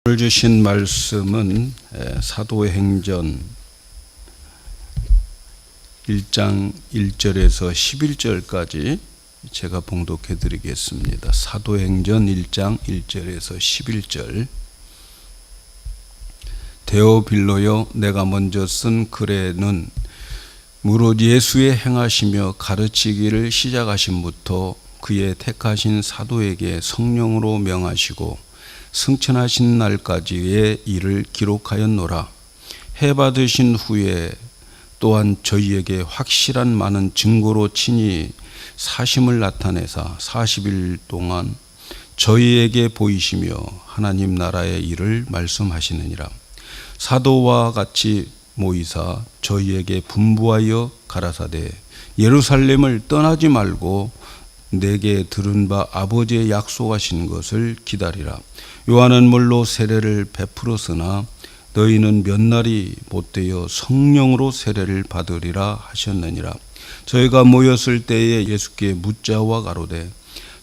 오늘 주신 말씀은 사도행전 1장 1절에서 11절까지 제가 봉독해 드리겠습니다. 사도행전 1장 1절에서 11절. 데오빌로여, 내가 먼저 쓴 글에는 무릇 예수의 행하시며 가르치기를 시작하심부터 그의 택하신 사도에게 성령으로 명하시고 승천하신 날까지의 일을 기록하였노라. 해 받으신 후에 또한 저희에게 확실한 많은 증거로 친히 사심을 나타내사 40일 동안 저희에게 보이시며 하나님 나라의 일을 말씀하시느니라. 사도와 같이 모이사 저희에게 분부하여 가라사대 예루살렘을 떠나지 말고 내게 들은 바 아버지의 약속하신 것을 기다리라. 요한은 물로 세례를 베풀었으나 너희는 몇 날이 못되어 성령으로 세례를 받으리라 하셨느니라. 저희가 모였을 때에 예수께 묻자와 가로되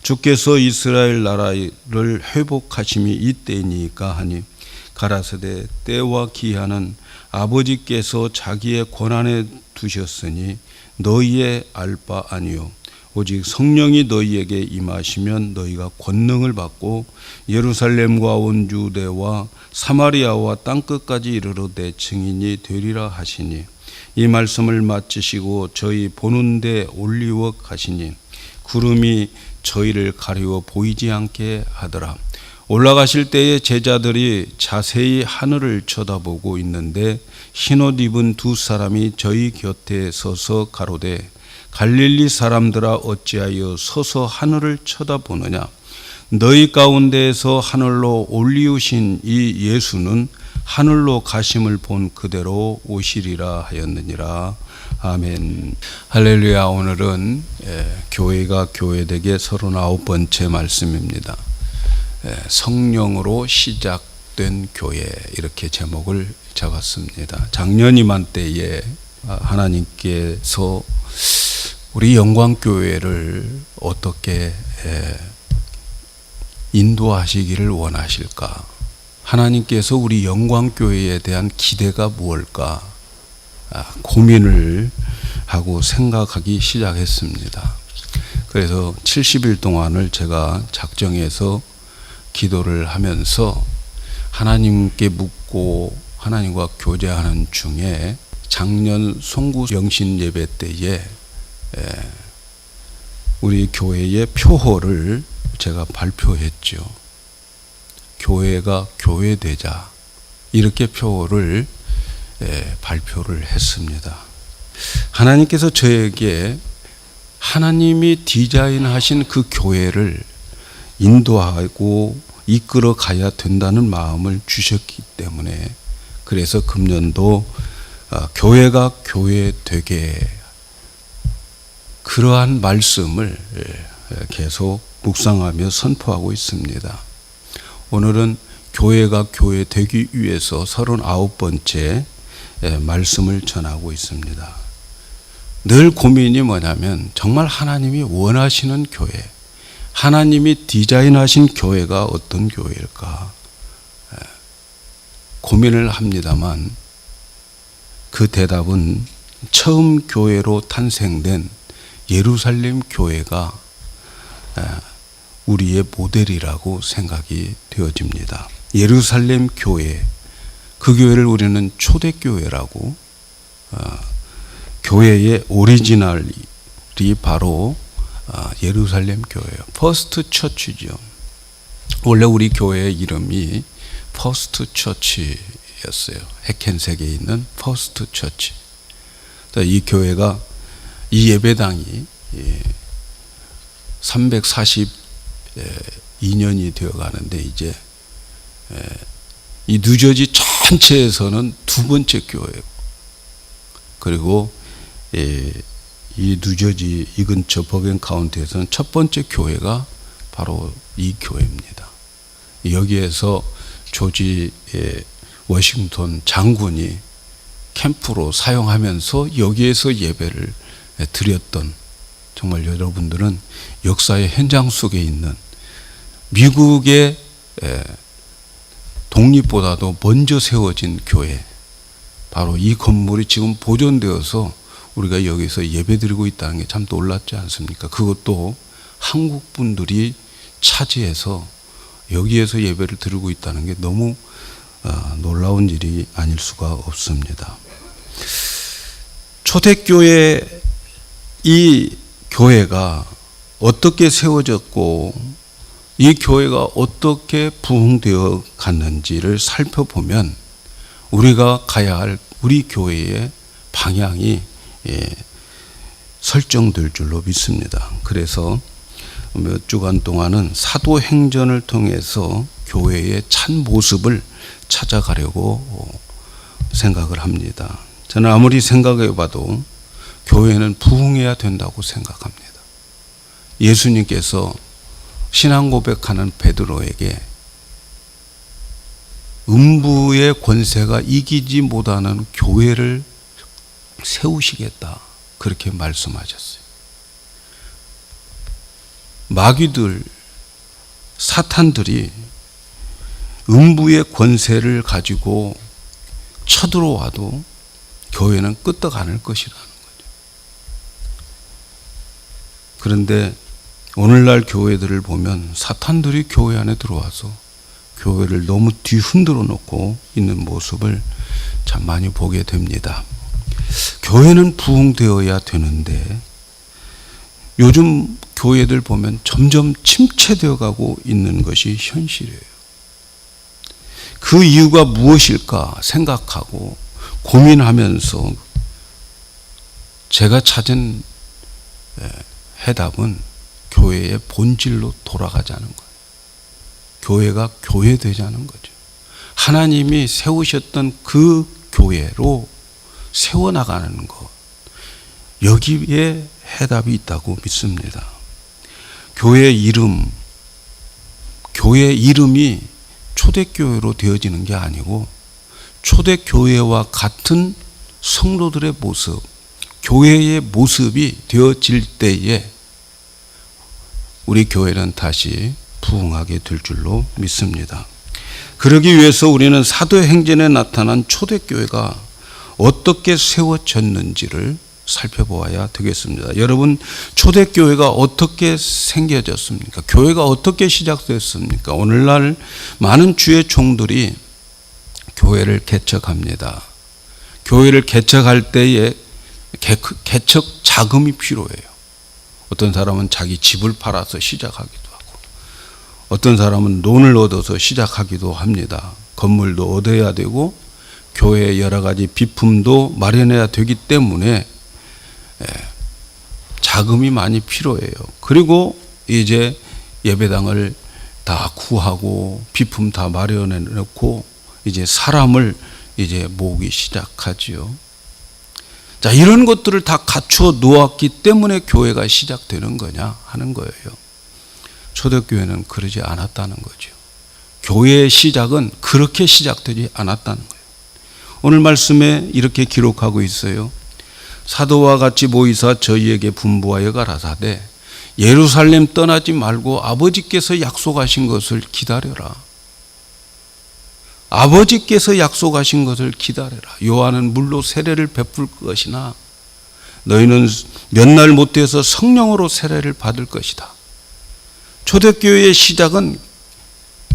주께서 이스라엘 나라를 회복하심이 이때이니까 하니 가라사대 때와 기한은 아버지께서 자기의 권한에 두셨으니 너희의 알 바 아니요 오직 성령이 너희에게 임하시면 너희가 권능을 받고 예루살렘과 온 유대와 사마리아와 땅끝까지 이르러 내 증인이 되리라 하시니 이 말씀을 마치시고 저희 보는 데 올리워 가시니 구름이 저희를 가리워 보이지 않게 하더라. 올라가실 때에 제자들이 자세히 하늘을 쳐다보고 있는데 흰옷 입은 두 사람이 저희 곁에 서서 가로되 갈릴리 사람들아 어찌하여 서서 하늘을 쳐다보느냐. 너희 가운데에서 하늘로 올리우신 이 예수는 하늘로 가심을 본 그대로 오시리라 하였느니라. 아멘. 할렐루야. 오늘은 교회가 교회되게 39번째 말씀입니다. 성령으로 시작된 교회, 이렇게 제목을 적었습니다. 작년 이맘때에 하나님께서 우리 영광교회를 어떻게 인도하시기를 원하실까? 하나님께서 우리 영광교회에 대한 기대가 무엇일까? 고민을 하고 생각하기 시작했습니다. 그래서 70일 동안을 제가 작정해서 기도를 하면서 하나님께 묻고 하나님과 교제하는 중에 작년 송구 영신 예배 때에 우리 교회의 표호를 제가 발표했죠. 교회가 교회되자, 이렇게 표호를 발표를 했습니다. 하나님께서 저에게 하나님이 디자인하신 그 교회를 인도하고 이끌어 가야 된다는 마음을 주셨기 때문에, 그래서 금년도 교회가 교회되게 그러한 말씀을 계속 묵상하며 선포하고 있습니다. 오늘은 교회가 교회되기 위해서 39번째 말씀을 전하고 있습니다. 늘 고민이 뭐냐면 정말 하나님이 원하시는 교회, 하나님이 디자인하신 교회가 어떤 교회일까 고민을 합니다만, 그 대답은 처음 교회로 탄생된 예루살렘 교회가 우리의 모델이라고 생각이 되어집니다. 예루살렘 교회, 그 교회를 우리는 초대교회라고, 교회의 오리지널이 바로 예루살렘 교회예요. 퍼스트 처치죠. 원래 우리 교회의 이름이 퍼스트 처치였어요. 해켄색에 있는 퍼스트 처치. 이 교회가, 이 예배당이 342년이 되어 가는데, 이제 이 뉴저지 전체에서는 두 번째 교회고, 그리고 이 뉴저지 이 근처 버겐 카운티에서는 첫 번째 교회가 바로 이 교회입니다. 여기에서 조지 워싱턴 장군이 캠프로 사용하면서 여기에서 예배를 드렸던, 정말 여러분들은 역사의 현장 속에 있는 미국의 독립보다도 먼저 세워진 교회, 바로 이 건물이 지금 보존되어서 우리가 여기서 예배드리고 있다는 게 참 놀랍지 않습니까? 그것도 한국 분들이 차지해서 여기에서 예배를 드리고 있다는 게 너무 놀라운 일이 아닐 수가 없습니다. 초대교회, 이 교회가 어떻게 세워졌고 이 교회가 어떻게 부흥되어 갔는지를 살펴보면 우리가 가야 할 우리 교회의 방향이 설정될 줄로 믿습니다. 그래서 몇 주간 동안은 사도행전을 통해서 교회의 참 모습을 찾아가려고 생각을 합니다. 저는 아무리 생각해 봐도 교회는 부흥해야 된다고 생각합니다. 예수님께서 신앙 고백하는 베드로에게 음부의 권세가 이기지 못하는 교회를 세우시겠다, 그렇게 말씀하셨어요. 마귀들, 사탄들이 음부의 권세를 가지고 쳐들어와도 교회는 끄떡 않을 것이라는 거죠. 그런데 오늘날 교회들을 보면 사탄들이 교회 안에 들어와서 교회를 너무 뒤흔들어 놓고 있는 모습을 참 많이 보게 됩니다. 교회는 부흥되어야 되는데 요즘 교회들 보면 점점 침체되어 가고 있는 것이 현실이에요. 그 이유가 무엇일까 생각하고 고민하면서 제가 찾은 해답은 교회의 본질로 돌아가자는 거예요. 교회가 교회되자는 거죠. 하나님이 세우셨던 그 교회로 세워나가는 것, 여기에 해답이 있다고 믿습니다. 교회 이름이 초대교회로 되어지는 게 아니고 초대교회와 같은 성도들의 모습, 교회의 모습이 되어질 때에 우리 교회는 다시 부흥하게 될 줄로 믿습니다. 그러기 위해서 우리는 사도행전에 나타난 초대교회가 어떻게 세워졌는지를 살펴보아야 되겠습니다. 여러분, 초대교회가 어떻게 생겨졌습니까? 교회가 어떻게 시작됐습니까? 오늘날 많은 주의 종들이 교회를 개척합니다. 교회를 개척할 때에 개척 자금이 필요해요. 어떤 사람은 자기 집을 팔아서 시작하기도 하고, 어떤 사람은 돈을 얻어서 시작하기도 합니다. 건물도 얻어야 되고 교회에 여러 가지 비품도 마련해야 되기 때문에 자금이 많이 필요해요. 그리고 이제 예배당을 다 구하고 비품 다 마련해 놓고 이제 사람을 이제 모으기 시작하지요. 자, 이런 것들을 다 갖추어 놓았기 때문에 교회가 시작되는 거냐 하는 거예요. 초대교회는 그러지 않았다는 거죠. 교회의 시작은 그렇게 시작되지 않았다는 거예요. 오늘 말씀에 이렇게 기록하고 있어요. 사도와 같이 모이사 저희에게 분부하여 가라사대 예루살렘 떠나지 말고 아버지께서 약속하신 것을 기다려라. 아버지께서 약속하신 것을 기다려라. 요한은 물로 세례를 베풀 것이나 너희는 몇 날 못해서 성령으로 세례를 받을 것이다. 초대교회의 시작은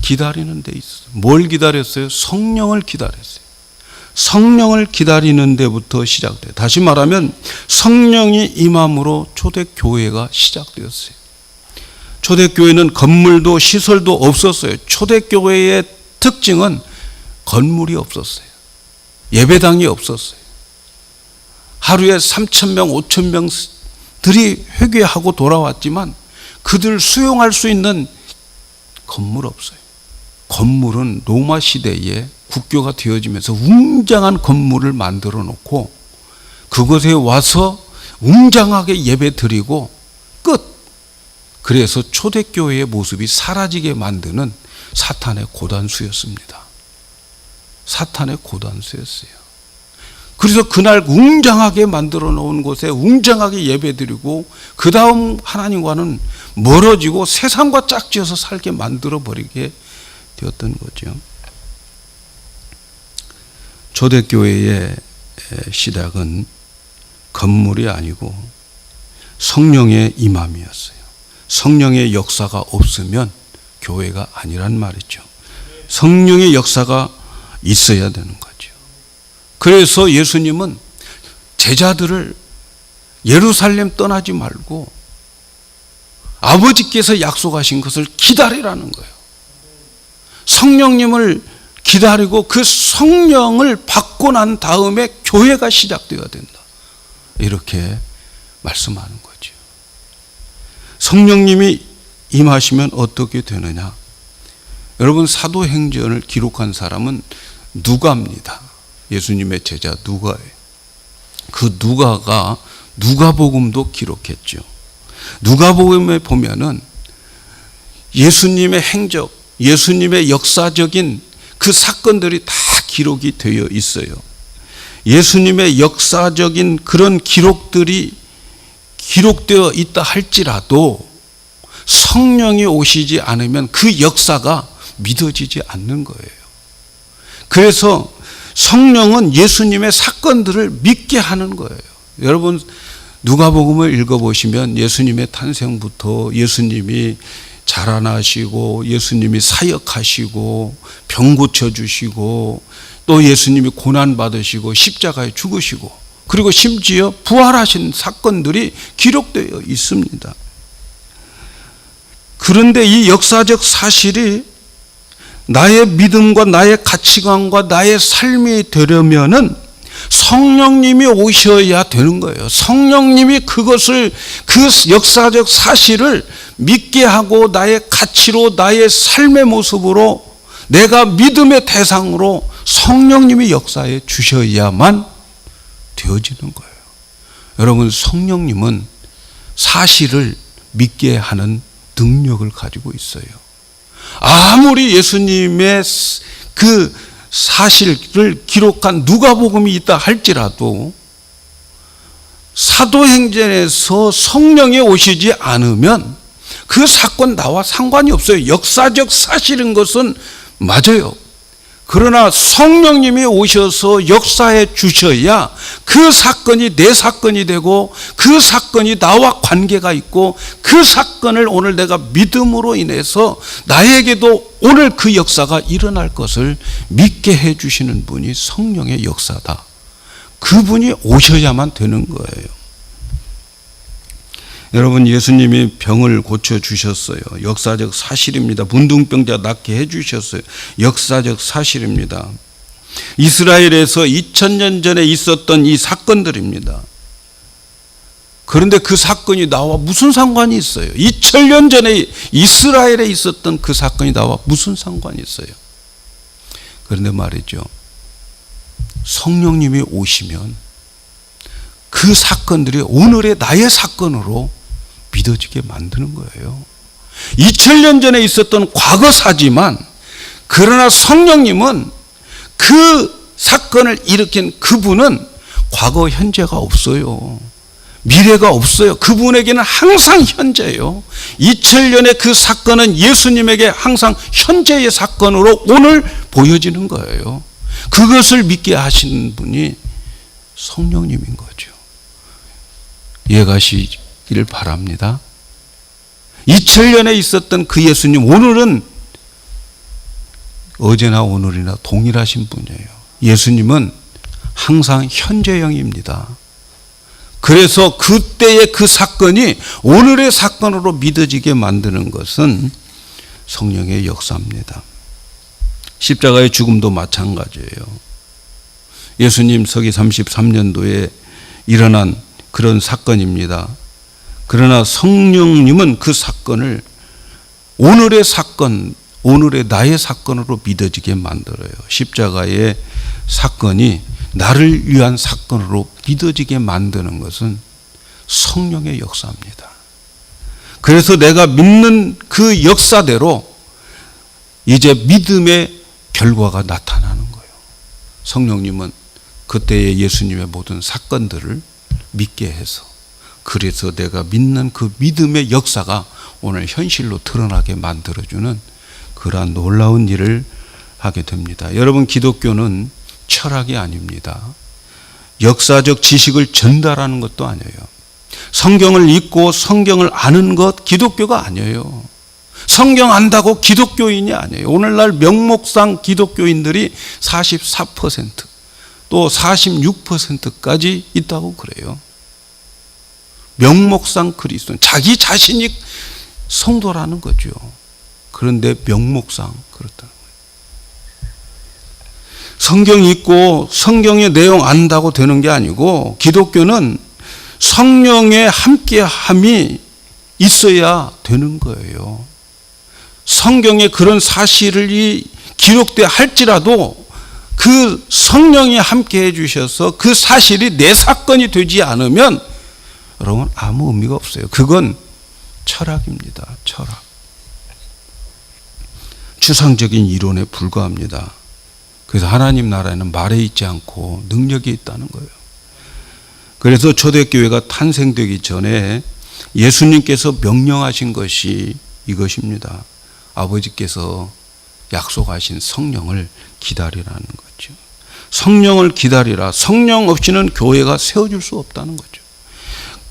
기다리는 데 있어요. 뭘 기다렸어요? 성령을 기다렸어요. 성령을 기다리는 데부터 시작돼요. 다시 말하면 성령이 임함으로 초대교회가 시작되었어요. 초대교회는 건물도 시설도 없었어요. 초대교회의 특징은 건물이 없었어요. 예배당이 없었어요. 하루에 3,000명, 5,000명들이 회개하고 돌아왔지만 그들 수용할 수 있는 건물 없어요. 건물은 로마 시대에 국교가 되어지면서 웅장한 건물을 만들어 놓고 그곳에 와서 웅장하게 예배 드리고 끝. 그래서 초대교회의 모습이 사라지게 만드는 사탄의 고단수였습니다. 사탄의 고단수였어요. 그래서 그날 웅장하게 만들어 놓은 곳에 웅장하게 예배 드리고 그 다음 하나님과는 멀어지고 세상과 짝지어서 살게 만들어 버리게 되었던 거죠. 초대교회의 시작은 건물이 아니고 성령의 임함이었어요. 성령의 역사가 없으면 교회가 아니란 말이죠. 성령의 역사가 있어야 되는 거죠. 그래서 예수님은 제자들을 예루살렘 떠나지 말고 아버지께서 약속하신 것을 기다리라는 거예요. 성령님을 기다리고 그 성령을 받고 난 다음에 교회가 시작되어야 된다. 이렇게 말씀하는 거죠. 성령님이 임하시면 어떻게 되느냐? 여러분, 사도행전을 기록한 사람은 누가입니다. 예수님의 제자 누가예요. 그 누가가 누가복음도 기록했죠. 누가복음에 보면은 예수님의 행적, 예수님의 역사적인 그 사건들이 다 기록이 되어 있어요. 예수님의 역사적인 그런 기록들이 기록되어 있다 할지라도 성령이 오시지 않으면 그 역사가 믿어지지 않는 거예요. 그래서 성령은 예수님의 사건들을 믿게 하는 거예요. 여러분, 누가복음을 읽어보시면 예수님의 탄생부터 예수님이 자라나시고 예수님이 사역하시고 병 고쳐주시고 또 예수님이 고난받으시고 십자가에 죽으시고 그리고 심지어 부활하신 사건들이 기록되어 있습니다. 그런데 이 역사적 사실이 나의 믿음과 나의 가치관과 나의 삶이 되려면은 성령님이 오셔야 되는 거예요. 성령님이 그것을, 그 역사적 사실을 믿게 하고 나의 가치로, 나의 삶의 모습으로, 내가 믿음의 대상으로 성령님이 역사해 주셔야만 되어지는 거예요. 여러분, 성령님은 사실을 믿게 하는 능력을 가지고 있어요. 아무리 예수님의 그 사실을 기록한 누가복음이 있다 할지라도 사도행전에서 성령이 오시지 않으면 그 사건 나와 상관이 없어요. 역사적 사실인 것은 맞아요. 그러나 성령님이 오셔서 역사해 주셔야 그 사건이 내 사건이 되고 그 사건이 나와 관계가 있고 그 사건을 오늘 내가 믿음으로 인해서 나에게도 오늘 그 역사가 일어날 것을 믿게 해 주시는 분이 성령의 역사다. 그분이 오셔야만 되는 거예요. 여러분, 예수님이 병을 고쳐주셨어요. 역사적 사실입니다. 문둥병자 낫게 해주셨어요. 역사적 사실입니다. 이스라엘에서 2000년 전에 있었던 이 사건들입니다. 그런데 그 사건이 나와 무슨 상관이 있어요? 2000년 전에 이스라엘에 있었던 그 사건이 나와 무슨 상관이 있어요? 그런데 말이죠, 성령님이 오시면 그 사건들이 오늘의 나의 사건으로 믿어지게 만드는 거예요. 2000년 전에 있었던 과거사지만 그러나 성령님은 그 사건을 일으킨 그분은 과거 현재가 없어요. 미래가 없어요. 그분에게는 항상 현재예요. 2000년의 그 사건은 예수님에게 항상 현재의 사건으로 오늘 보여지는 거예요. 그것을 믿게 하시는 분이 성령님인 거죠. 이해가시기를 바랍니다. 2000년에 있었던 그 예수님, 오늘은 어제나 오늘이나 동일하신 분이에요. 예수님은 항상 현재형입니다. 그래서 그때의 그 사건이 오늘의 사건으로 믿어지게 만드는 것은 성령의 역사입니다. 십자가의 죽음도 마찬가지예요. 예수님 서기 33년도에 일어난 그런 사건입니다. 그러나 성령님은 그 사건을 오늘의 사건, 오늘의 나의 사건으로 믿어지게 만들어요. 십자가의 사건이 나를 위한 사건으로 믿어지게 만드는 것은 성령의 역사입니다. 그래서 내가 믿는 그 역사대로 이제 믿음의 결과가 나타나는 거예요. 성령님은 그때의 예수님의 모든 사건들을 믿게 해서, 그래서 내가 믿는 그 믿음의 역사가 오늘 현실로 드러나게 만들어주는 그러한 놀라운 일을 하게 됩니다. 여러분, 기독교는 철학이 아닙니다. 역사적 지식을 전달하는 것도 아니에요. 성경을 읽고 성경을 아는 것 기독교가 아니에요. 성경 안다고 기독교인이 아니에요. 오늘날 명목상 기독교인들이 44% 또 46%까지 있다고 그래요. 명목상 그리스도인, 자기 자신이 성도라는 거죠. 그런데 명목상 그렇다는 거예요. 성경 읽고 성경의 내용 안다고 되는 게 아니고, 기독교는 성령의 함께함이 있어야 되는 거예요. 성경에 그런 사실이 기록돼 할지라도 그 성령이 함께 해주셔서 그 사실이 내 사건이 되지 않으면 여러분 아무 의미가 없어요. 그건 철학입니다. 철학. 추상적인 이론에 불과합니다. 그래서 하나님 나라에는 말에 있지 않고 능력이 있다는 거예요. 그래서 초대교회가 탄생되기 전에 예수님께서 명령하신 것이 이것입니다. 아버지께서 약속하신 성령을 기다리라는 거죠. 성령을 기다리라. 성령 없이는 교회가 세워질 수 없다는 거죠.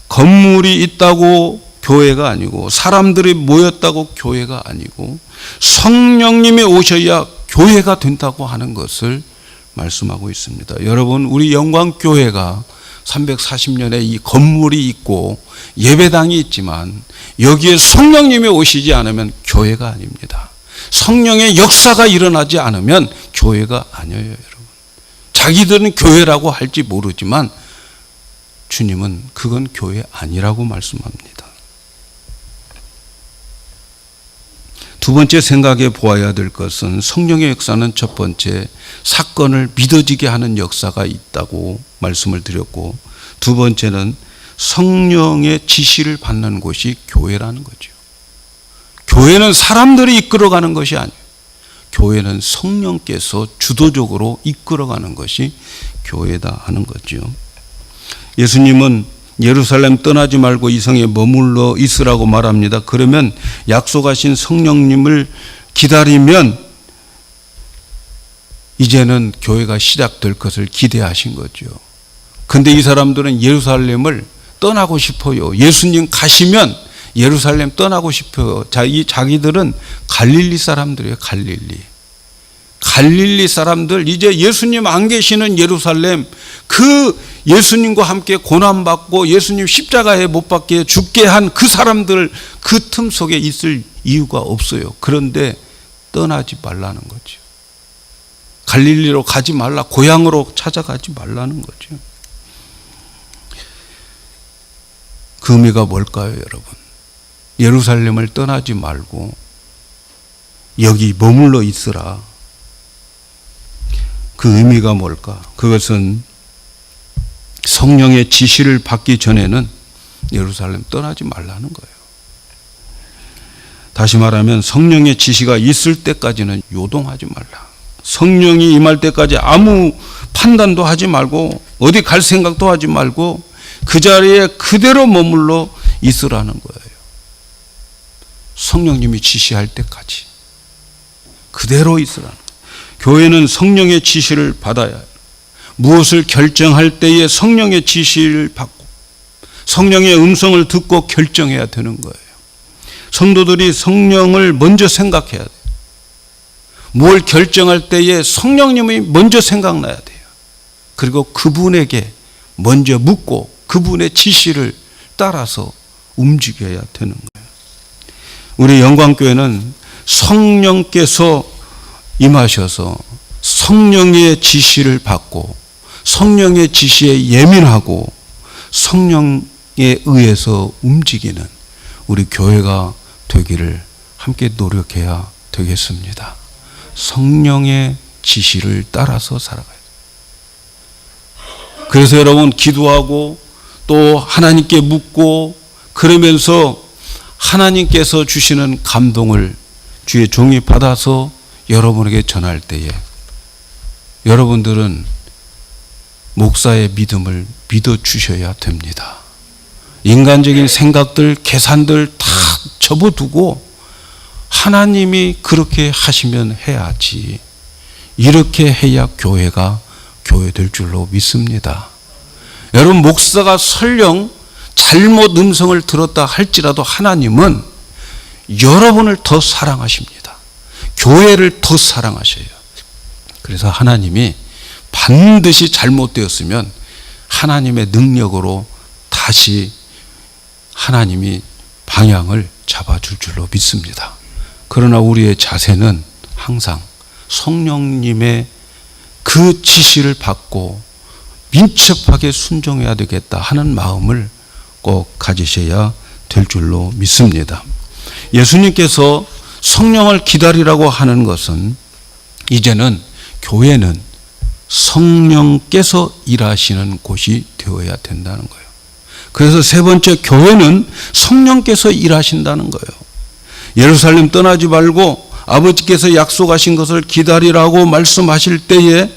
건물이 있다고 교회가 아니고, 사람들이 모였다고 교회가 아니고, 성령님이 오셔야 교회가 된다고 하는 것을 말씀하고 있습니다. 여러분, 우리 영광교회가 340년에 이 건물이 있고 예배당이 있지만 여기에 성령님이 오시지 않으면 교회가 아닙니다. 성령의 역사가 일어나지 않으면 교회가 아니에요, 여러분. 자기들은 교회라고 할지 모르지만 주님은 그건 교회 아니라고 말씀합니다. 두 번째 생각해 보아야 될 것은, 성령의 역사는 첫 번째 사건을 믿어지게 하는 역사가 있다고 말씀을 드렸고, 두 번째는 성령의 지시를 받는 곳이 교회라는 거죠. 교회는 사람들이 이끌어가는 것이 아니에요. 교회는 성령께서 주도적으로 이끌어가는 것이 교회다 하는 거죠. 예수님은 예루살렘 떠나지 말고 이 성에 머물러 있으라고 말합니다. 그러면 약속하신 성령님을 기다리면 이제는 교회가 시작될 것을 기대하신 거죠. 근데 이 사람들은 예루살렘을 떠나고 싶어요. 예수님 가시면 예루살렘 떠나고 싶어요. 자기들은 갈릴리 사람들이에요. 갈릴리 사람들, 이제 예수님 안 계시는 예루살렘, 그 예수님과 함께 고난받고 예수님 십자가에 못 박게 죽게 한 그 사람들, 그 틈 속에 있을 이유가 없어요. 그런데 떠나지 말라는 거죠. 갈릴리로 가지 말라, 고향으로 찾아가지 말라는 거죠. 그 의미가 뭘까요, 여러분? 예루살렘을 떠나지 말고 여기 머물러 있으라. 그 의미가 뭘까? 그것은 성령의 지시를 받기 전에는 예루살렘 떠나지 말라는 거예요. 다시 말하면 성령의 지시가 있을 때까지는 요동하지 말라. 성령이 임할 때까지 아무 판단도 하지 말고 어디 갈 생각도 하지 말고 그 자리에 그대로 머물러 있으라는 거예요. 성령님이 지시할 때까지 그대로 있으라는 거예요. 교회는 성령의 지시를 받아야 해요. 무엇을 결정할 때에 성령의 지시를 받고 성령의 음성을 듣고 결정해야 되는 거예요. 성도들이 성령을 먼저 생각해야 돼요. 뭘 결정할 때에 성령님이 먼저 생각나야 돼요. 그리고 그분에게 먼저 묻고 그분의 지시를 따라서 움직여야 되는 거예요. 우리 영광교회는 성령께서 임하셔서 성령의 지시를 받고 성령의 지시에 예민하고 성령에 의해서 움직이는 우리 교회가 되기를 함께 노력해야 되겠습니다. 성령의 지시를 따라서 살아가야 돼요. 그래서 여러분 기도하고 또 하나님께 묻고 그러면서 하나님께서 주시는 감동을 주의 종이 받아서 여러분에게 전할 때에 여러분들은 목사의 믿음을 믿어주셔야 됩니다. 인간적인 생각들, 계산들 다 접어두고 하나님이 그렇게 하시면 해야지. 이렇게 해야 교회가 교회 될 줄로 믿습니다. 여러분, 목사가 설령 잘못 음성을 들었다 할지라도 하나님은 여러분을 더 사랑하십니다. 교회를 더 사랑하셔요. 그래서 하나님이 반드시 잘못되었으면 하나님의 능력으로 다시 하나님이 방향을 잡아줄 줄로 믿습니다. 그러나 우리의 자세는 항상 성령님의 그 지시를 받고 민첩하게 순종해야 되겠다 하는 마음을 꼭 가지셔야 될 줄로 믿습니다. 예수님께서 성령을 기다리라고 하는 것은 이제는 교회는 성령께서 일하시는 곳이 되어야 된다는 거예요. 그래서 세 번째, 교회는 성령께서 일하신다는 거예요. 예루살렘 떠나지 말고 아버지께서 약속하신 것을 기다리라고 말씀하실 때에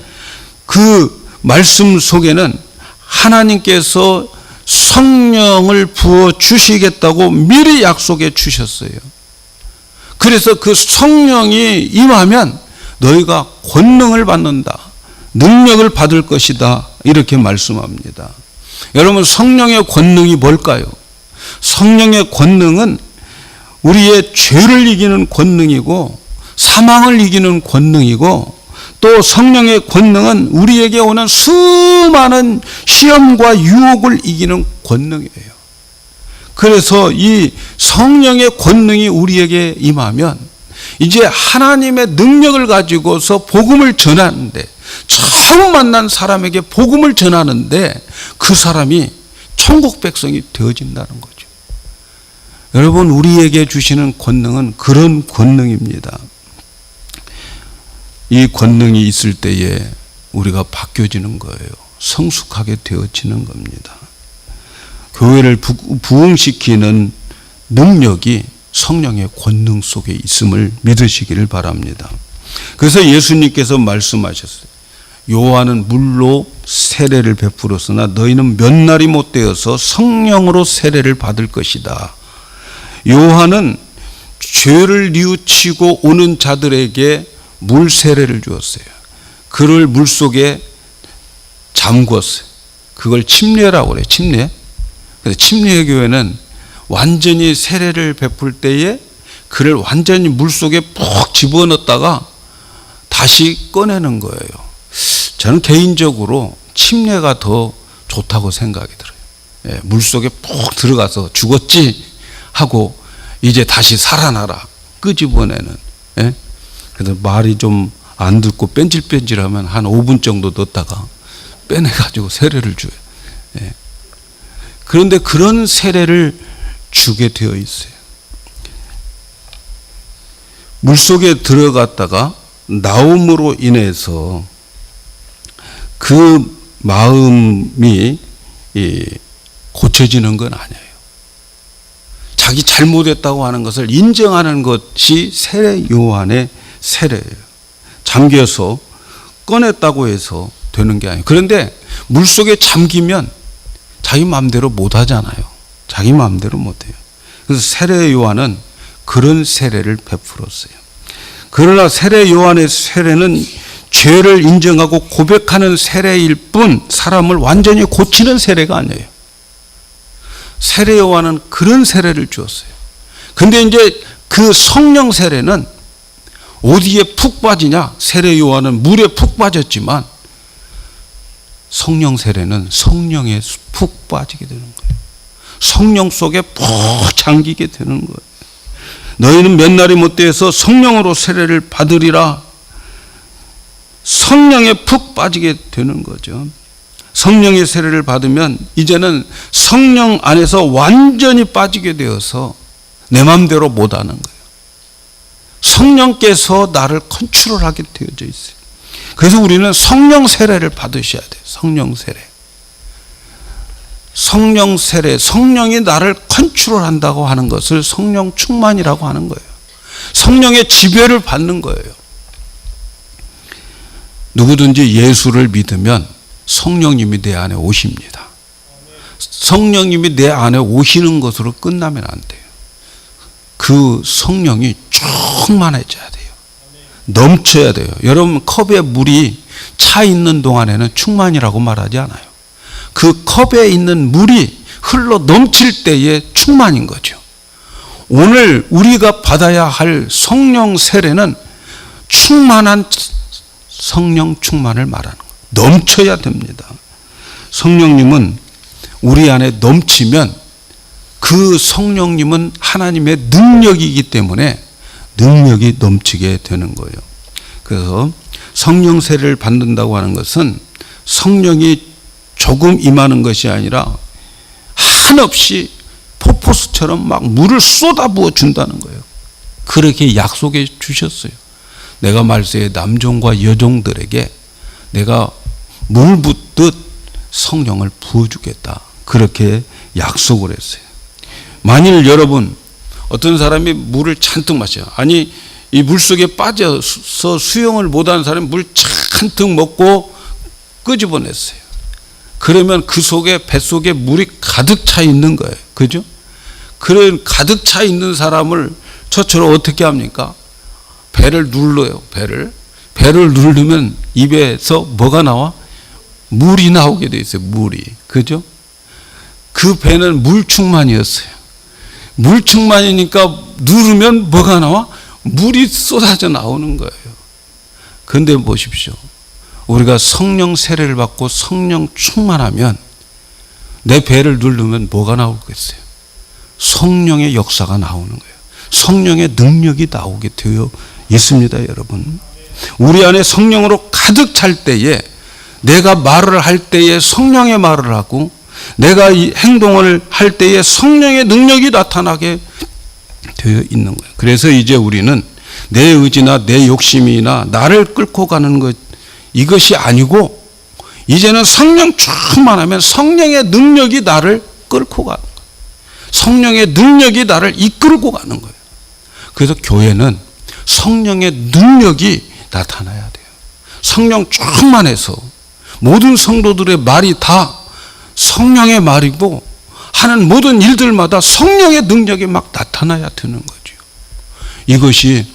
그 말씀 속에는 하나님께서 성령을 부어 주시겠다고 미리 약속해 주셨어요. 그래서 그 성령이 임하면 너희가 권능을 받는다, 능력을 받을 것이다, 이렇게 말씀합니다. 여러분, 성령의 권능이 뭘까요? 성령의 권능은 우리의 죄를 이기는 권능이고 사망을 이기는 권능이고, 또 성령의 권능은 우리에게 오는 수많은 시험과 유혹을 이기는 권능이에요. 그래서 이 성령의 권능이 우리에게 임하면 이제 하나님의 능력을 가지고서 복음을 전하는데, 처음 만난 사람에게 복음을 전하는데 그 사람이 천국 백성이 되어진다는 거죠. 여러분, 우리에게 주시는 권능은 그런 권능입니다. 이 권능이 있을 때에 우리가 바뀌어지는 거예요. 성숙하게 되어지는 겁니다. 교회를 부흥시키는 능력이 성령의 권능 속에 있음을 믿으시기를 바랍니다. 그래서 예수님께서 말씀하셨어요. 요한은 물로 세례를 베풀었으나 너희는 몇 날이 못 되어서 성령으로 세례를 받을 것이다. 요한은 죄를 뉘우치고 오는 자들에게 물 세례를 주었어요. 그를 물속에 잠궜어요. 그걸 침례라고 그래요. 침례. 그래서 침례 교회는 완전히 세례를 베풀 때에 그를 완전히 물속에 푹 집어넣었다가 다시 꺼내는 거예요. 저는 개인적으로 침례가 더 좋다고 생각이 들어요. 예, 물속에 푹 들어가서 죽었지 하고 이제 다시 살아나라 끄집어내는. 예? 그래서 말이 좀 안 듣고 뺀질뺀질하면 한 5분 정도 넣다가 빼내가지고 세례를 줘요. 예. 그런데 그런 세례를 주게 되어 있어요. 물속에 들어갔다가 나옴으로 인해서 그 마음이 고쳐지는 건 아니에요. 자기 잘못했다고 하는 것을 인정하는 것이 세례 요한의 세례예요. 잠겨서 꺼냈다고 해서 되는 게 아니에요. 그런데 물속에 잠기면 자기 마음대로 못 하잖아요. 자기 마음대로 못 해요. 그래서 세례 요한은 그런 세례를 베풀었어요. 그러나 세례 요한의 세례는 죄를 인정하고 고백하는 세례일 뿐 사람을 완전히 고치는 세례가 아니에요. 세례 요한은 그런 세례를 주었어요. 근데 이제 그 성령 세례는 어디에 푹 빠지냐? 세례 요한은 물에 푹 빠졌지만 성령 세례는 성령에 푹 빠지게 되는 거예요. 성령 속에 푹 잠기게 되는 거예요. 너희는 몇 날이 못되어서 성령으로 세례를 받으리라. 성령에 푹 빠지게 되는 거죠. 성령의 세례를 받으면 이제는 성령 안에서 완전히 빠지게 되어서 내 마음대로 못하는 거예요. 성령께서 나를 컨트롤하게 되어져 있어요. 그래서 우리는 성령 세례를 받으셔야 돼요. 성령 세례. 성령 세례, 성령이 나를 컨트롤한다고 하는 것을 성령 충만이라고 하는 거예요. 성령의 지배를 받는 거예요. 누구든지 예수를 믿으면 성령님이 내 안에 오십니다. 성령님이 내 안에 오시는 것으로 끝나면 안 돼요. 그 성령이 충만해져야 돼요. 넘쳐야 돼요. 여러분, 컵에 물이 차 있는 동안에는 충만이라고 말하지 않아요. 그 컵에 있는 물이 흘러 넘칠 때의 충만인 거죠. 오늘 우리가 받아야 할 성령 세례는 충만한 성령 충만을 말하는 거예요. 넘쳐야 됩니다. 성령님은 우리 안에 넘치면 그 성령님은 하나님의 능력이기 때문에 능력이 넘치게 되는 거예요. 그래서 성령 세례를 받는다고 하는 것은 성령이 조금 임하는 것이 아니라 한없이 폭포수처럼 막 물을 쏟아부어 준다는 거예요. 그렇게 약속해 주셨어요. 내가 말세에 남종과 여종들에게 내가 물 붓듯 성령을 부어주겠다. 그렇게 약속을 했어요. 만일 여러분 어떤 사람이 물을 잔뜩 마셔요. 아니 이 물속에 빠져서 수영을 못하는 사람이 물 잔뜩 먹고 끄집어냈어요. 그러면 그 속에 뱃속에 물이 가득 차 있는 거예요. 그죠? 그런 가득 차 있는 사람을 저처럼 어떻게 합니까? 배를 눌러요. 배를 누르면 입에서 뭐가 나와? 물이 나오게 돼 있어요. 물이. 그죠? 그 배는 물충만이었어요. 물충만이니까 누르면 뭐가 나와? 물이 쏟아져 나오는 거예요. 그런데 보십시오. 우리가 성령 세례를 받고 성령 충만하면 내 배를 누르면 뭐가 나오겠어요? 성령의 역사가 나오는 거예요. 성령의 능력이 나오게 되어 있습니다, 여러분. 우리 안에 성령으로 가득 찰 때에 내가 말을 할 때에 성령의 말을 하고 내가 이 행동을 할 때에 성령의 능력이 나타나게 되어 있는 거예요. 그래서 이제 우리는 내 의지나 내 욕심이나 나를 끌고 가는 것 이것이 아니고 이제는 성령 충만하면 성령의 능력이 나를 끌고 가는 거예요. 성령의 능력이 나를 이끌고 가는 거예요. 그래서 교회는 성령의 능력이 나타나야 돼요. 성령 충만해서 모든 성도들의 말이 다 성령의 말이고 하는 모든 일들마다 성령의 능력이 막 나타나야 되는 거죠. 이것이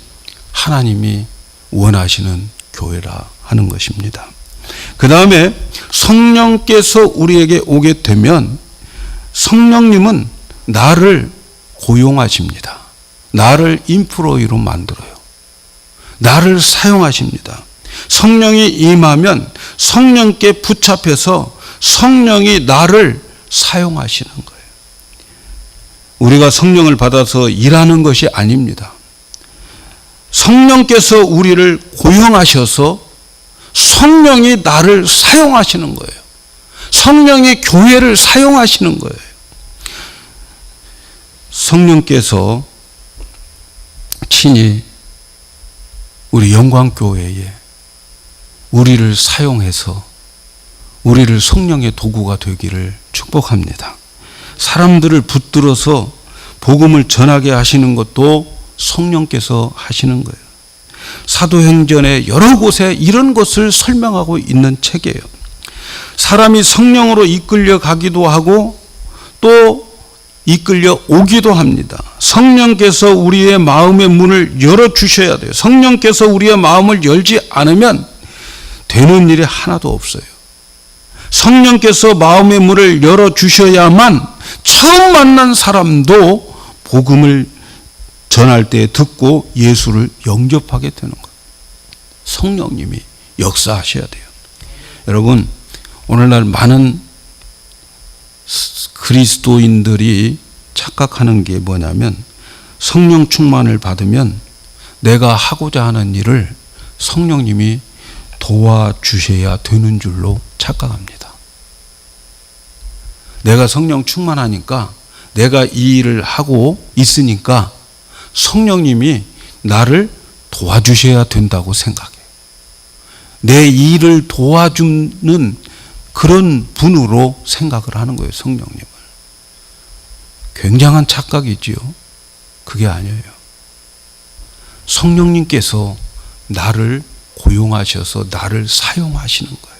하나님이 원하시는 교회라 하는 것입니다. 그 다음에 성령께서 우리에게 오게 되면 성령님은 나를 고용하십니다. 나를 인플로이로 만들어요. 나를 사용하십니다. 성령이 임하면 성령께 붙잡혀서 성령이 나를 사용하시는 거예요. 우리가 성령을 받아서 일하는 것이 아닙니다. 성령께서 우리를 고용하셔서 성령이 나를 사용하시는 거예요. 성령의 교회를 사용하시는 거예요. 성령께서 친히 우리 영광교회에 우리를 사용해서 우리를 성령의 도구가 되기를 축복합니다. 사람들을 붙들어서 복음을 전하게 하시는 것도 성령께서 하시는 거예요. 사도행전의 여러 곳에 이런 것을 설명하고 있는 책이에요. 사람이 성령으로 이끌려 가기도 하고 또 이끌려 오기도 합니다. 성령께서 우리의 마음의 문을 열어주셔야 돼요. 성령께서 우리의 마음을 열지 않으면 되는 일이 하나도 없어요. 성령께서 마음의 문을 열어주셔야만 처음 만난 사람도 복음을 전할 때 듣고 예수를 영접하게 되는 거예요. 성령님이 역사하셔야 돼요. 여러분, 오늘날 많은 그리스도인들이 착각하는 게 뭐냐면 성령 충만을 받으면 내가 하고자 하는 일을 성령님이 도와주셔야 되는 줄로 착각합니다. 내가 성령 충만하니까 내가 이 일을 하고 있으니까 성령님이 나를 도와주셔야 된다고 생각해요. 내 일을 도와주는 그런 분으로 생각을 하는 거예요, 성령님을. 굉장한 착각이지요. 그게 아니에요. 성령님께서 나를 고용하셔서 나를 사용하시는 거예요.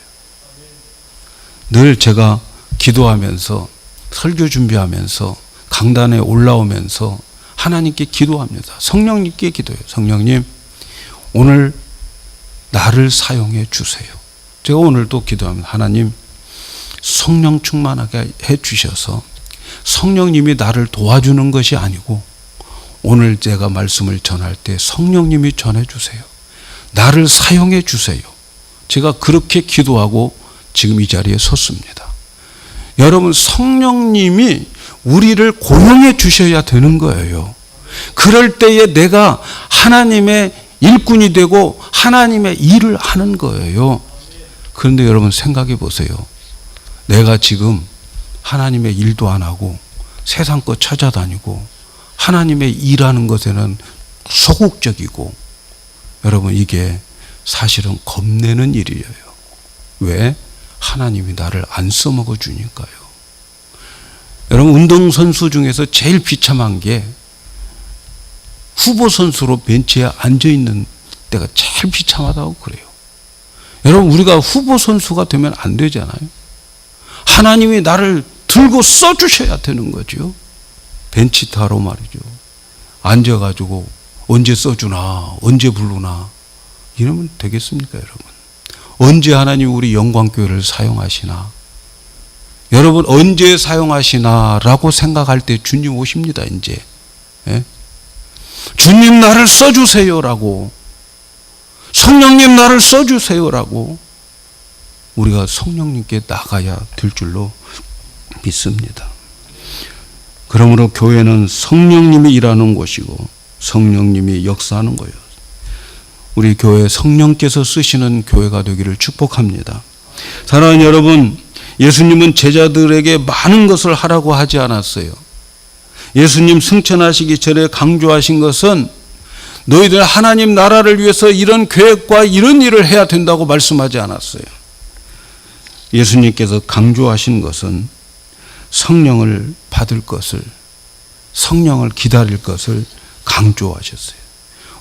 늘 제가 기도하면서 설교 준비하면서 강단에 올라오면서 하나님께 기도합니다. 성령님께 기도해요. 성령님, 오늘 나를 사용해 주세요. 제가 오늘도 기도합니다. 하나님, 성령 충만하게 해 주셔서 성령님이 나를 도와주는 것이 아니고 오늘 제가 말씀을 전할 때 성령님이 전해 주세요. 나를 사용해 주세요. 제가 그렇게 기도하고 지금 이 자리에 섰습니다. 여러분, 성령님이 우리를 고용해 주셔야 되는 거예요. 그럴 때에 내가 하나님의 일꾼이 되고 하나님의 일을 하는 거예요. 그런데 여러분 생각해 보세요. 내가 지금 하나님의 일도 안 하고 세상 것 찾아다니고 하나님의 일하는 것에는 소극적이고, 여러분 이게 사실은 겁내는 일이에요. 왜? 하나님이 나를 안 써먹어 주니까요. 여러분, 운동선수 중에서 제일 비참한 게 후보 선수로 벤치에 앉아있는 때가 제일 비참하다고 그래요. 여러분, 우리가 후보 선수가 되면 안 되잖아요. 하나님이 나를 들고 써주셔야 되는 거죠. 벤치 타로 말이죠. 앉아가지고 언제 써주나, 언제 부르나 이러면 되겠습니까, 여러분? 언제 하나님 우리 영광교회를 사용하시나? 여러분, 언제 사용하시나라고 생각할 때 주님 오십니다, 이제. 예? 주님 나를 써주세요라고, 성령님 나를 써주세요라고 우리가 성령님께 나가야 될 줄로 믿습니다. 그러므로 교회는 성령님이 일하는 곳이고 성령님이 역사하는 거예요. 우리 교회 성령께서 쓰시는 교회가 되기를 축복합니다. 사랑하는 여러분, 예수님은 제자들에게 많은 것을 하라고 하지 않았어요. 예수님 승천하시기 전에 강조하신 것은 너희들 하나님 나라를 위해서 이런 계획과 이런 일을 해야 된다고 말씀하지 않았어요. 예수님께서 강조하신 것은 성령을 받을 것을, 성령을 기다릴 것을 강조하셨어요.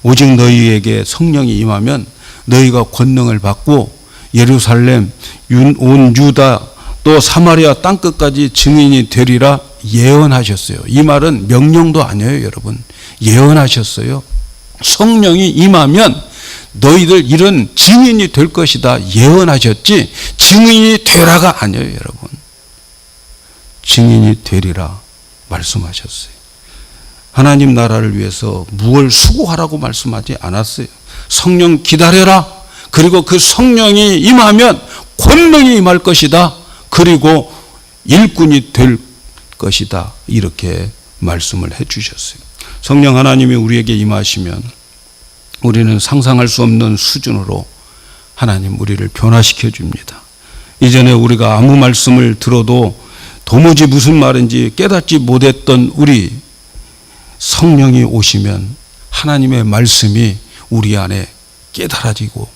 오직 너희에게 성령이 임하면 너희가 권능을 받고 예루살렘, 온 유다 또 사마리아 땅끝까지 증인이 되리라 예언하셨어요. 이 말은 명령도 아니에요, 여러분. 예언하셨어요. 성령이 임하면 너희들 이런 증인이 될 것이다 예언하셨지, 증인이 되라가 아니에요, 여러분. 증인이 되리라 말씀하셨어요. 하나님 나라를 위해서 무엇을 수고하라고 말씀하지 않았어요. 성령 기다려라. 그리고 그 성령이 임하면 권능이 임할 것이다. 그리고 일꾼이 될 것이다. 이렇게 말씀을 해 주셨어요. 성령 하나님이 우리에게 임하시면 우리는 상상할 수 없는 수준으로 하나님 우리를 변화시켜 줍니다. 이전에 우리가 아무 말씀을 들어도 도무지 무슨 말인지 깨닫지 못했던 우리, 성령이 오시면 하나님의 말씀이 우리 안에 깨달아지고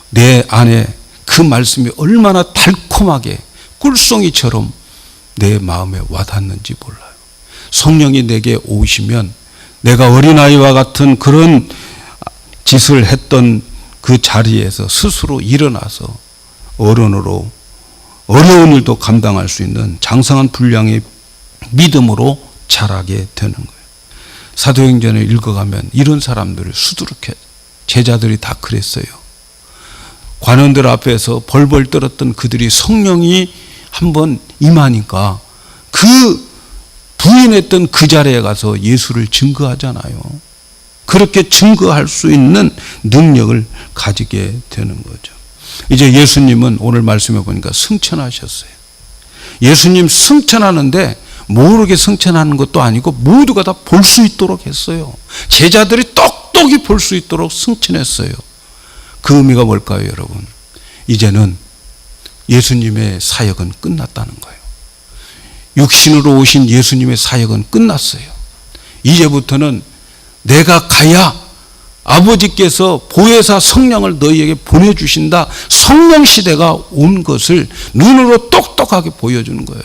내 안에 그 말씀이 얼마나 달콤하게 꿀송이처럼 내 마음에 와닿는지 몰라요. 성령이 내게 오시면 내가 어린아이와 같은 그런 짓을 했던 그 자리에서 스스로 일어나서 어른으로 어려운 일도 감당할 수 있는 장성한 분량의 믿음으로 자라게 되는 거예요. 사도행전을 읽어가면 이런 사람들을 수두룩해, 제자들이 다 그랬어요. 관원들 앞에서 벌벌 떨었던 그들이 성령이 한번 임하니까 그 부인했던 그 자리에 가서 예수를 증거하잖아요. 그렇게 증거할 수 있는 능력을 가지게 되는 거죠. 이제 예수님은 오늘 말씀해 보니까 승천하셨어요. 예수님 승천하는데 모르게 승천하는 것도 아니고 모두가 다 볼 수 있도록 했어요. 제자들이 똑똑히 볼 수 있도록 승천했어요. 그 의미가 뭘까요, 여러분? 이제는 예수님의 사역은 끝났다는 거예요. 육신으로 오신 예수님의 사역은 끝났어요. 이제부터는 내가 가야 아버지께서 보혜사 성령을 너희에게 보내주신다. 성령 시대가 온 것을 눈으로 똑똑하게 보여주는 거예요.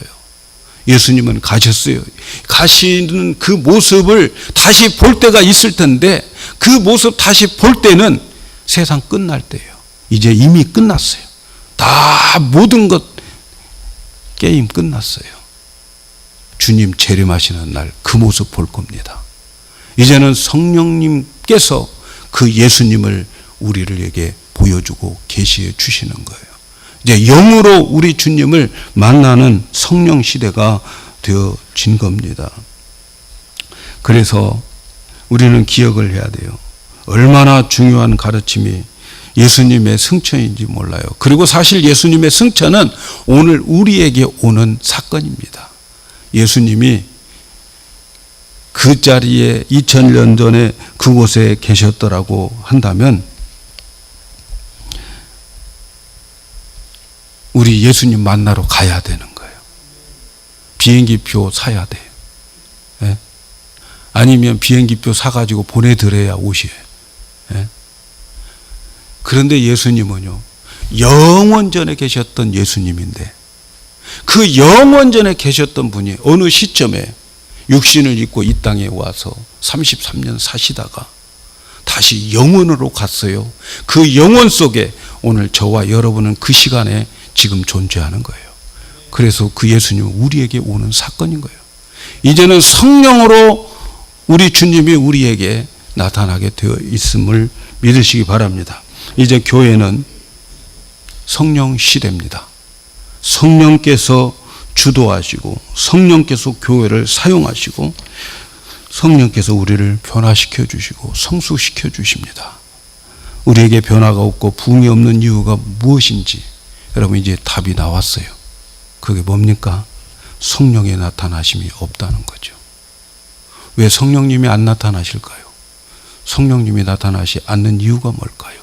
예수님은 가셨어요. 가시는 그 모습을 다시 볼 때가 있을 텐데 그 모습 다시 볼 때는 세상 끝날 때예요. 이제 이미 끝났어요. 다 모든 것 게임 끝났어요. 주님 재림하시는 날 그 모습 볼 겁니다. 이제는 성령님께서 그 예수님을 우리에게 보여주고 계시해 주시는 거예요. 이제 영으로 우리 주님을 만나는 성령 시대가 되어진 겁니다. 그래서 우리는 기억을 해야 돼요. 얼마나 중요한 가르침이 예수님의 승천인지 몰라요. 그리고 사실 예수님의 승천은 오늘 우리에게 오는 사건입니다. 예수님이 그 자리에 2000년 전에 그곳에 계셨더라고 한다면 우리 예수님 만나러 가야 되는 거예요. 비행기표 사야 돼요. 예? 아니면 비행기표 사가지고 보내드려야 오셔요. 예? 그런데 예수님은요, 영원전에 계셨던 예수님인데 그 영원전에 계셨던 분이 어느 시점에 육신을 입고 이 땅에 와서 33년 사시다가 다시 영원으로 갔어요. 그 영원 속에 오늘 저와 여러분은 그 시간에 지금 존재하는 거예요. 그래서 그 예수님은 우리에게 오는 사건인 거예요. 이제는 성령으로 우리 주님이 우리에게 나타나게 되어 있음을 믿으시기 바랍니다. 이제 교회는 성령 시대입니다. 성령께서 주도하시고 성령께서 교회를 사용하시고 성령께서 우리를 변화시켜 주시고 성숙시켜 주십니다. 우리에게 변화가 없고 부흥이 없는 이유가 무엇인지 여러분 이제 답이 나왔어요. 그게 뭡니까? 성령의 나타나심이 없다는 거죠. 왜 성령님이 안 나타나실까요? 성령님이 나타나지 않는 이유가 뭘까요?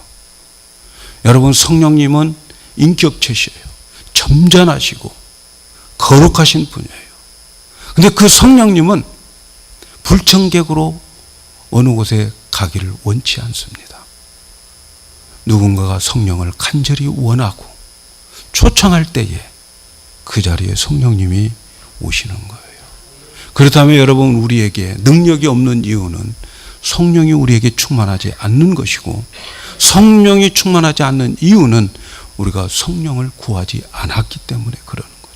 여러분, 성령님은 인격체시예요. 점잖하시고 거룩하신 분이에요. 근데 그 성령님은 불청객으로 어느 곳에 가기를 원치 않습니다. 누군가가 성령을 간절히 원하고 초청할 때에 그 자리에 성령님이 오시는 거예요. 그렇다면 여러분, 우리에게 능력이 없는 이유는 성령이 우리에게 충만하지 않는 것이고, 성령이 충만하지 않는 이유는 우리가 성령을 구하지 않았기 때문에 그러는 거죠.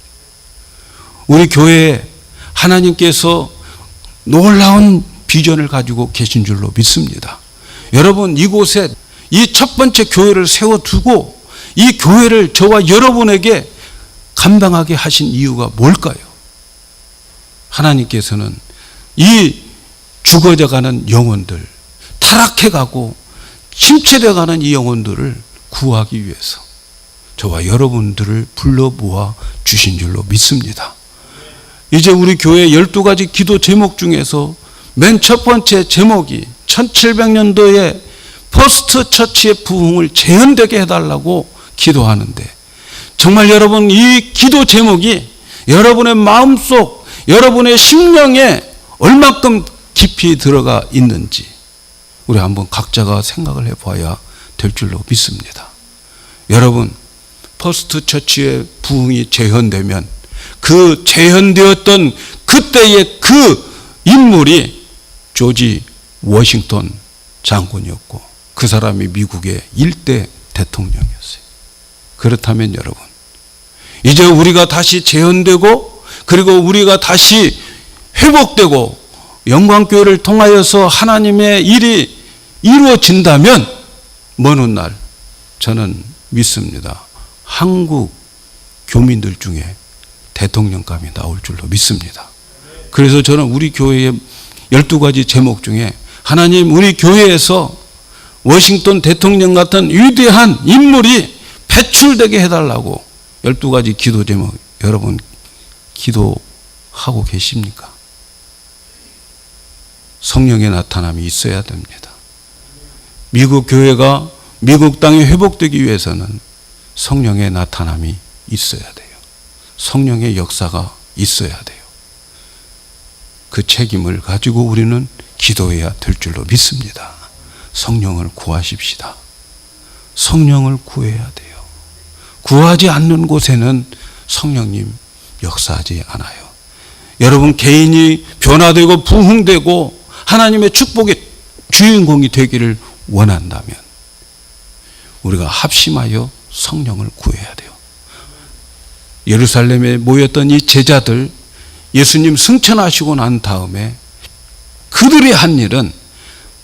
우리 교회에 하나님께서 놀라운 비전을 가지고 계신 줄로 믿습니다. 여러분, 이곳에 이 첫 번째 교회를 세워두고 이 교회를 저와 여러분에게 감당하게 하신 이유가 뭘까요? 하나님께서는 이 죽어져가는 영혼들, 타락해가고 침체되어가는 이 영혼들을 구하기 위해서 저와 여러분들을 불러 모아 주신 줄로 믿습니다. 이제 우리 교회 12가지 기도 제목 중에서 맨 첫 번째 제목이 1700년도에 퍼스트 처치의 부흥을 재현되게 해달라고 기도하는데, 정말 여러분, 이 기도 제목이 여러분의 마음속, 여러분의 심령에 얼마큼 깊이 들어가 있는지 우리 한번 각자가 생각을 해봐야 될 줄로 믿습니다. 여러분, 퍼스트 처치의 부흥이 재현되면 그 재현되었던 그때의 그 인물이 조지 워싱턴 장군이었고, 그 사람이 미국의 1대 대통령이었어요. 그렇다면 여러분, 이제 우리가 다시 재현되고 그리고 우리가 다시 회복되고 영광교회를 통하여서 하나님의 일이 이루어진다면 먼 훗날 저는 믿습니다. 한국 교민들 중에 대통령감이 나올 줄로 믿습니다. 그래서 저는 우리 교회의 12가지 제목 중에 하나님, 우리 교회에서 워싱턴 대통령 같은 위대한 인물이 배출되게 해달라고 12가지 기도 제목, 여러분 기도하고 계십니까? 성령의 나타남이 있어야 됩니다. 미국 교회가 미국 땅에 회복되기 위해서는 성령의 나타남이 있어야 돼요. 성령의 역사가 있어야 돼요. 그 책임을 가지고 우리는 기도해야 될 줄로 믿습니다. 성령을 구하십시다. 성령을 구해야 돼요. 구하지 않는 곳에는 성령님 역사하지 않아요. 여러분, 개인이 변화되고 부흥되고 하나님의 축복의 주인공이 되기를 원한다면 우리가 합심하여 성령을 구해야 돼요. 예루살렘에 모였던 이 제자들, 예수님 승천하시고 난 다음에 그들이 한 일은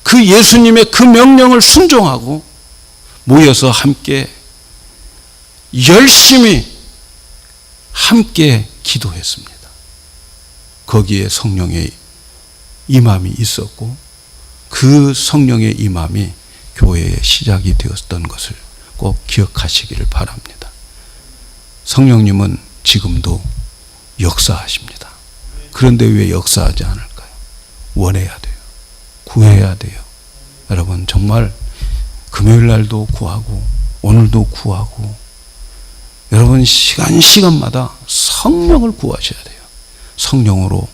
그 예수님의 그 명령을 순종하고 모여서 함께 열심히 함께 기도했습니다. 거기에 성령의 임함이 있었고 그 성령의 임함이 교회의 시작이 되었던 것을 꼭 기억하시기를 바랍니다. 성령님은 지금도 역사하십니다. 그런데 왜 역사하지 않을까요? 원해야 돼요. 구해야 돼요. 여러분 정말 금요일 날도 구하고 오늘도 구하고 여러분 시간마다 성령을 구하셔야 돼요. 성령으로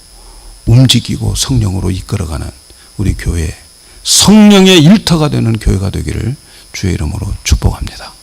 움직이고 성령으로 이끌어가는 우리 교회, 성령의 일터가 되는 교회가 되기를 주의 이름으로 축복합니다.